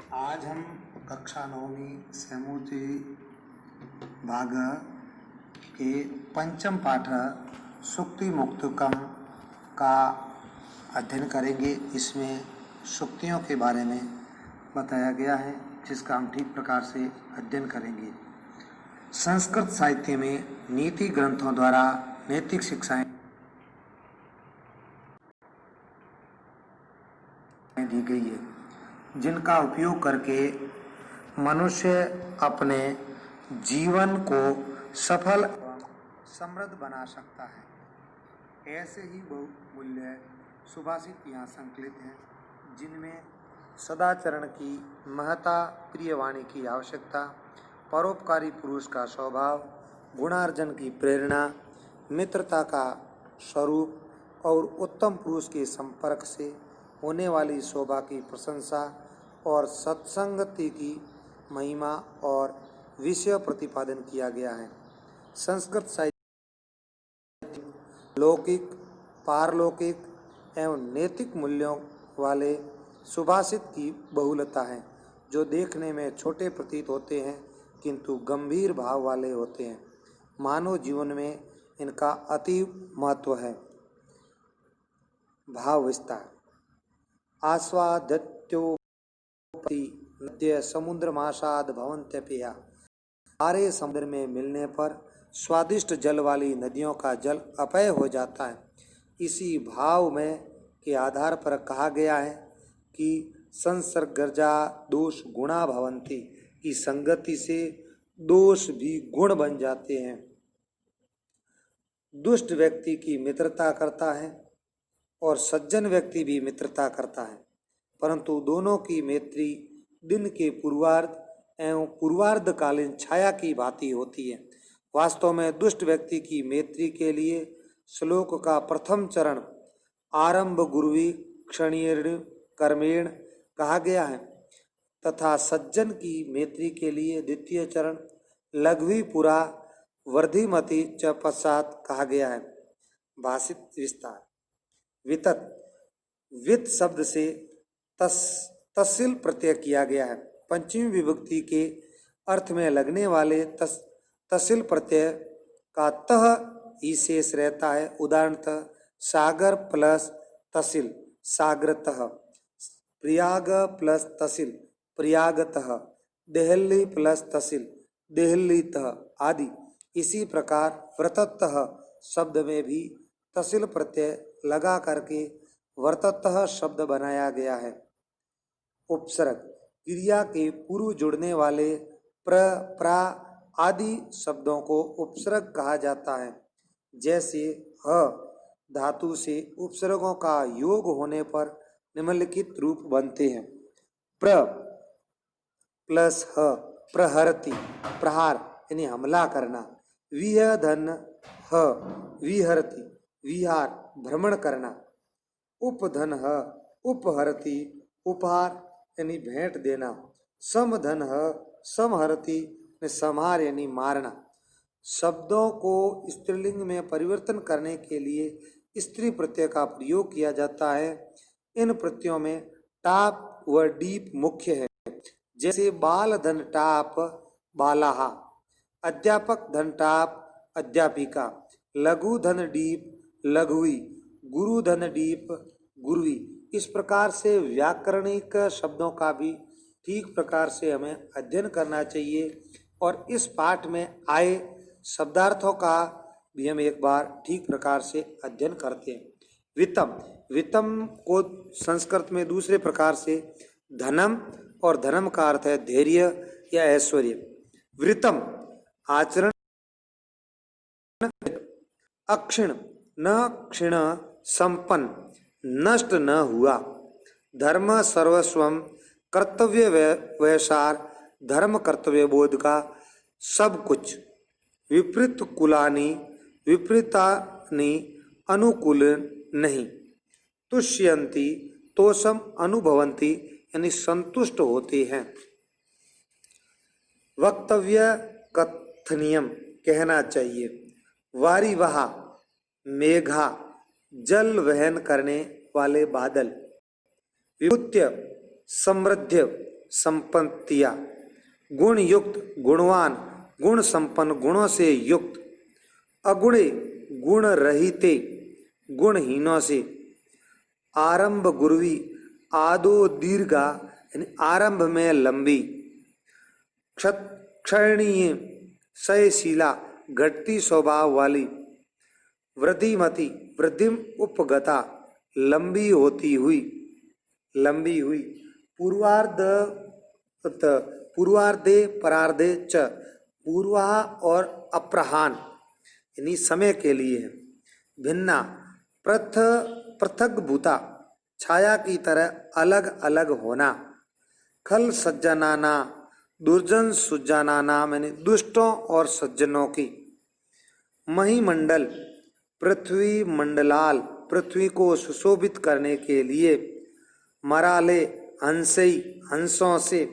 आज हम कक्षा नौवीं समूची भाग के पंचम पाठ सुक्ति मुक्तकम का अध्ययन करेंगे। इसमें सुक्तियों के बारे में बताया गया है जिसका हम ठीक प्रकार से अध्ययन करेंगे। संस्कृत साहित्य में नीति ग्रंथों द्वारा नैतिक शिक्षाएं दी गई है जिनका उपयोग करके मनुष्य अपने जीवन को सफल एवं समृद्ध बना सकता है। ऐसे ही बहुमूल्य सुभाषित यहाँ संकलित हैं जिनमें सदाचरण की महत्ता, प्रियवाणी की आवश्यकता, परोपकारी पुरुष का स्वभाव, गुणार्जन की प्रेरणा, मित्रता का स्वरूप और उत्तम पुरुष के संपर्क से होने वाली शोभा की प्रशंसा और सत्संगति की महिमा और विषय प्रतिपादन किया गया है। संस्कृत साहित्य लौकिक, पारलौकिक एवं नैतिक मूल्यों वाले सुभाषित की बहुलता है जो देखने में छोटे प्रतीत होते हैं किंतु गंभीर भाव वाले होते हैं। मानव जीवन में इनका अति महत्व है। भाव विस्तार। आस्वाद्योपि नद्य समुद्र माशाद भवन्त्यपया। सारे समुद्र में मिलने पर स्वादिष्ट जल वाली नदियों का जल अपेय हो जाता है। इसी भाव में के आधार पर कहा गया है कि संसर्गजा दोष गुणा भवन्ति, की संगति से दोष भी गुण बन जाते हैं। दुष्ट व्यक्ति की मित्रता करता है और सज्जन व्यक्ति भी मित्रता करता है, परंतु दोनों की मैत्री दिन के पूर्वार्ध एवं पूर्वार्धकालीन छाया की भांति होती है। वास्तव में दुष्ट व्यक्ति की मैत्री के लिए श्लोक का प्रथम चरण आरंभ गुरुवी क्षणीय कर्मेण कहा गया है तथा सज्जन की मैत्री के लिए द्वितीय चरण लघवी पुरा वर्धिमति च पश्चात कहा गया है। भाषित विस्तार। वितत, वित शब्द से तस्सिल प्रत्यय किया गया है। पंचमी विभक्ति के अर्थ में लगने वाले तस्सिल प्रत्यय का तह ही शेष रहता है। उदाहरणतः सागर प्लस तसिल सागरतः, प्रयाग प्लस तसिल प्रयागतः, देहली प्लस तसिल देहलीतः आदि। इसी प्रकार व्रततः शब्द में भी तसिल प्रत्यय लगा करके वर्ततः शब्द बनाया गया है। उपसर्ग। क्रिया के पूर्व जुड़ने वाले प्र, प्रा आदि शब्दों को उपसर्ग कहा जाता है। जैसे ह धातु से उपसर्गों का योग होने पर निम्नलिखित रूप बनते हैं। प्र प्लस ह प्रहरति, प्रहार यानी हमला करना। विह धन ह विहरति, विहार भ्रमण करना। उपधन ह उपहरति, उपहार यानी भेंट देना। समधन ह समहरति, संहार यानी मारना। शब्दों को स्त्रीलिंग में परिवर्तन करने के लिए स्त्री प्रत्यय का प्रयोग किया जाता है। इन प्रत्ययों में टाप व डीप मुख्य है। जैसे बाल धन टाप बालाहा, अध्यापक धन टाप अध्यापिका, लघु धन डीप लघुवी, गुरु धन डीप गुरुवी। इस प्रकार से व्याकरणिक शब्दों का भी ठीक प्रकार से हमें अध्ययन करना चाहिए और इस पाठ में आए शब्दार्थों का भी हम एक बार ठीक प्रकार से अध्ययन करते हैं। वित्तम, वित्तम को संस्कृत में दूसरे प्रकार से धनम और धनम का अर्थ है धैर्य या ऐश्वर्य। वृतम आचरण, अक्षिण न क्षीण संपन्न नष्ट न हुआ। धर्म सर्वस्वम कर्तव्य वैसार, धर्म कर्तव्य बोध का सब कुछ। विपरीत कुलानी विपरीतानि अनुकूल नहीं। तुष्यंती तोषम अनुभवंती यानी संतुष्ट होते हैं। वक्तव्य कथनीयम कहना चाहिए। वारिवाहा मेघा जल वहन करने वाले बादल। विभूत्य समृद्ध संपत्तियाँ, गुण युक्त गुणवान, गुण संपन्न गुणों से युक्त, अगुणे गुण रहिते गुणहीनों से, आरंभ गुरुवी, आदो दीर्घा यानी आरंभ में लंबी, क्षणीय क्षयशीला घटती स्वभाव वाली, वृद्धिमती वृद्धिम उपगता लंबी होती हुई, पूर्वार्धे परार्धे च, पूर्वा और अप्रहान यानी समय के लिए है, भिन्ना पृथक भूता छाया की तरह अलग अलग होना, खल सज्जनाना दुर्जन सुजानाना यानी दुष्टों और सज्जनों की, महिमंडल पृथ्वी मंडलाल पृथ्वी को सुशोभित करने के लिए, मराले हंसई हंसों से,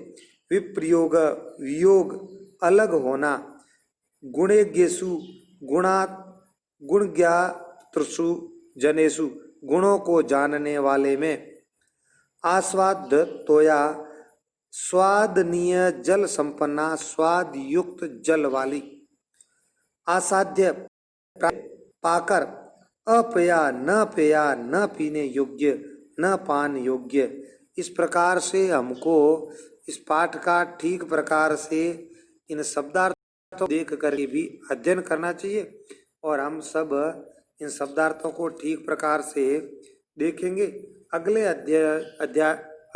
विप्रयोग वियोग अलग होना, गुणेज्ञेषु गुणात् गुणज्ञातृषु जनेषु गुणों को जानने वाले में, आस्वाद तोया स्वादनीय जल संपन्ना स्वाद युक्त जल वाली, आसाध्य पाकर, अपेया न पीने योग्य न पान योग्य। इस प्रकार से हमको इस पाठ का ठीक प्रकार से इन शब्दार्थों देख करके भी अध्ययन करना चाहिए और हम सब इन शब्दार्थों को ठीक प्रकार से देखेंगे।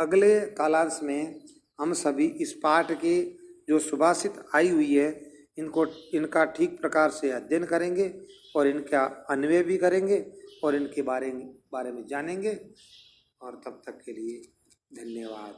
अगले कालांश में हम सभी इस पाठ के जो सुभाषित आई हुई है इनका ठीक प्रकार से अध्ययन करेंगे और इनका अन्वय भी करेंगे और इनके बारे में जानेंगे। और तब तक के लिए धन्यवाद।